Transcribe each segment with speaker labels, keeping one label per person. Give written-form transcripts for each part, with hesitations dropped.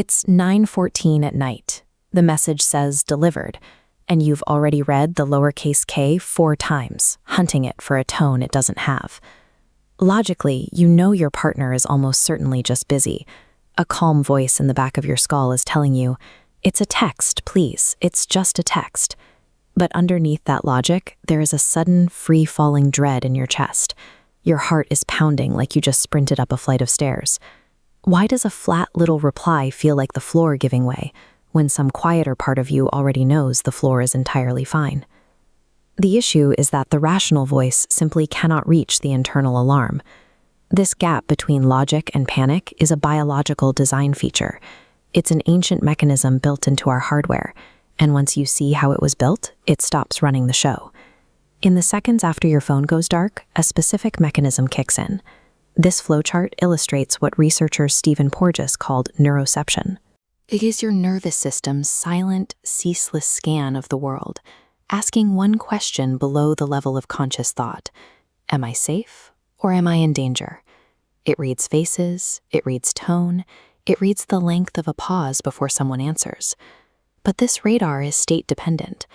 Speaker 1: It's 9:14 at night. The message says delivered, and you've already read the lowercase k 4 times, hunting it for a tone it doesn't have. Logically, you know your partner is almost certainly just busy. A calm voice in the back of your skull is telling you, "It's a text, please. It's just a text." But underneath that logic, there is a sudden, free-falling dread in your chest. Your heart is pounding like you just sprinted up a flight of stairs. Why does a flat little reply feel like the floor giving way, when some quieter part of you already knows the floor is entirely fine? The issue is that the rational voice simply cannot reach the internal alarm. This gap between logic and panic is a biological design feature. It's an ancient mechanism built into our hardware, and once you see how it was built, it stops running the show. In the seconds after your phone goes dark, a specific mechanism kicks in. This flowchart illustrates what researcher Stephen Porges called neuroception. It is your nervous system's silent, ceaseless scan of the world, asking one question below the level of conscious thought. Am I safe or am I in danger? It reads faces, it reads tone, it reads the length of a pause before someone answers. But this radar is state-dependent.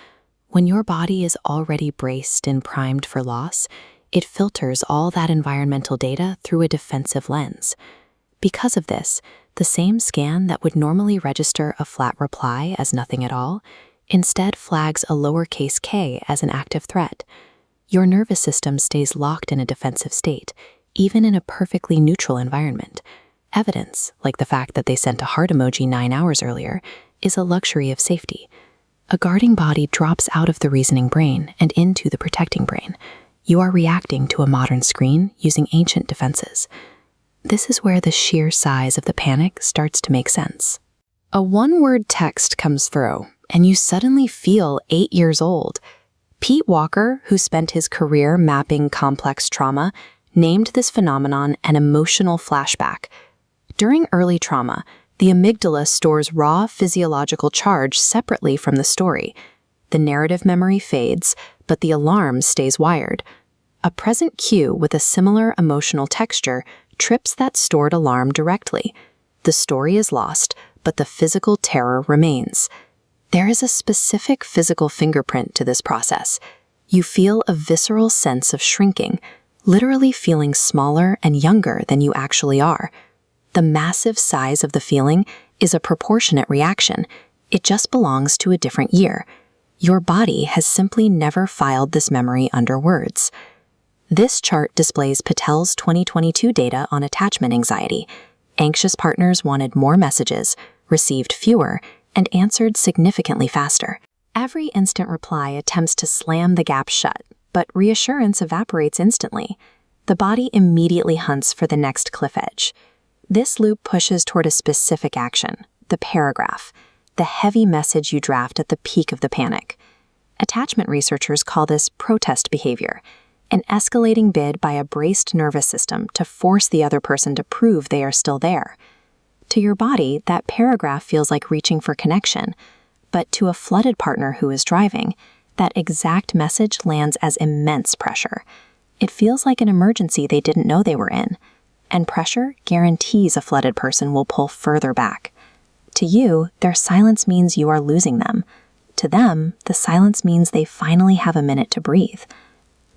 Speaker 1: When your body is already braced and primed for loss, it filters all that environmental data through a defensive lens. Because of this, the same scan that would normally register a flat reply as nothing at all, instead flags a lowercase k as an active threat. Your nervous system stays locked in a defensive state, even in a perfectly neutral environment. Evidence, like the fact that they sent a heart emoji 9 hours earlier, is a luxury of safety. A guarding body drops out of the reasoning brain and into the protecting brain. You are reacting to a modern screen using ancient defenses. This is where the sheer size of the panic starts to make sense. A one-word text comes through, and you suddenly feel 8 years old. Pete Walker, who spent his career mapping complex trauma, named this phenomenon an emotional flashback. During early trauma, the amygdala stores raw physiological charge separately from the story. The narrative memory fades, but the alarm stays wired. A present cue with a similar emotional texture trips that stored alarm directly. The story is lost, but the physical terror remains. There is a specific physical fingerprint to this process. You feel a visceral sense of shrinking, literally feeling smaller and younger than you actually are. The massive size of the feeling is a proportionate reaction. It just belongs to a different year. Your body has simply never filed this memory under words. This chart displays Patel's 2022 data on attachment anxiety. Anxious partners wanted more messages, received fewer, and answered significantly faster. Every instant reply attempts to slam the gap shut, but reassurance evaporates instantly. The body immediately hunts for the next cliff edge. This loop pushes toward a specific action, the paragraph, the heavy message you draft at the peak of the panic. Attachment researchers call this protest behavior, an escalating bid by a braced nervous system to force the other person to prove they are still there. To your body, that paragraph feels like reaching for connection, but to a flooded partner who is driving, that exact message lands as immense pressure. It feels like an emergency they didn't know they were in. And pressure guarantees a flooded person will pull further back. To you, their silence means you are losing them. To them, the silence means they finally have a minute to breathe.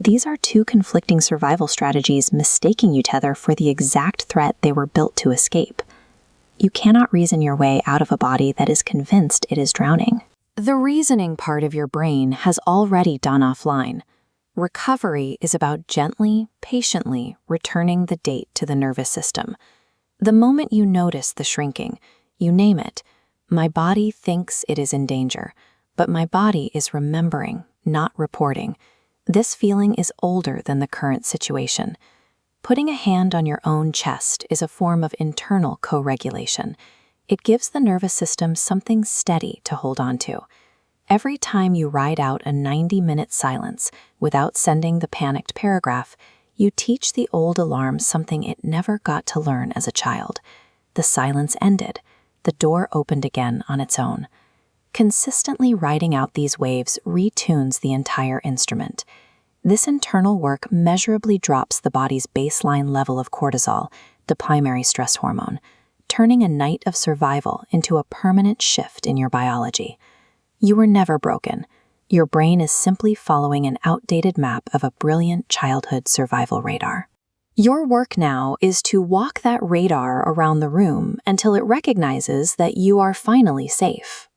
Speaker 1: These are two conflicting survival strategies mistaking each other for the exact threat they were built to escape. You cannot reason your way out of a body that is convinced it is drowning. The reasoning part of your brain has already gone offline. Recovery is about gently, patiently returning the date to the nervous system. The moment you notice the shrinking, you name it. My body thinks it is in danger, but my body is remembering, not reporting. This feeling is older than the current situation. Putting a hand on your own chest is a form of internal co-regulation. It gives the nervous system something steady to hold on to. Every time you ride out a 90-minute silence without sending the panicked paragraph, you teach the old alarm something it never got to learn as a child. The silence ended. The door opened again on its own. Consistently riding out these waves retunes the entire instrument. This internal work measurably drops the body's baseline level of cortisol, the primary stress hormone. turning a night of survival into a permanent shift in your biology. You were never broken. Your brain is simply following an outdated map of a brilliant childhood survival radar. Your work now is to walk that radar around the room until it recognizes that you are finally safe,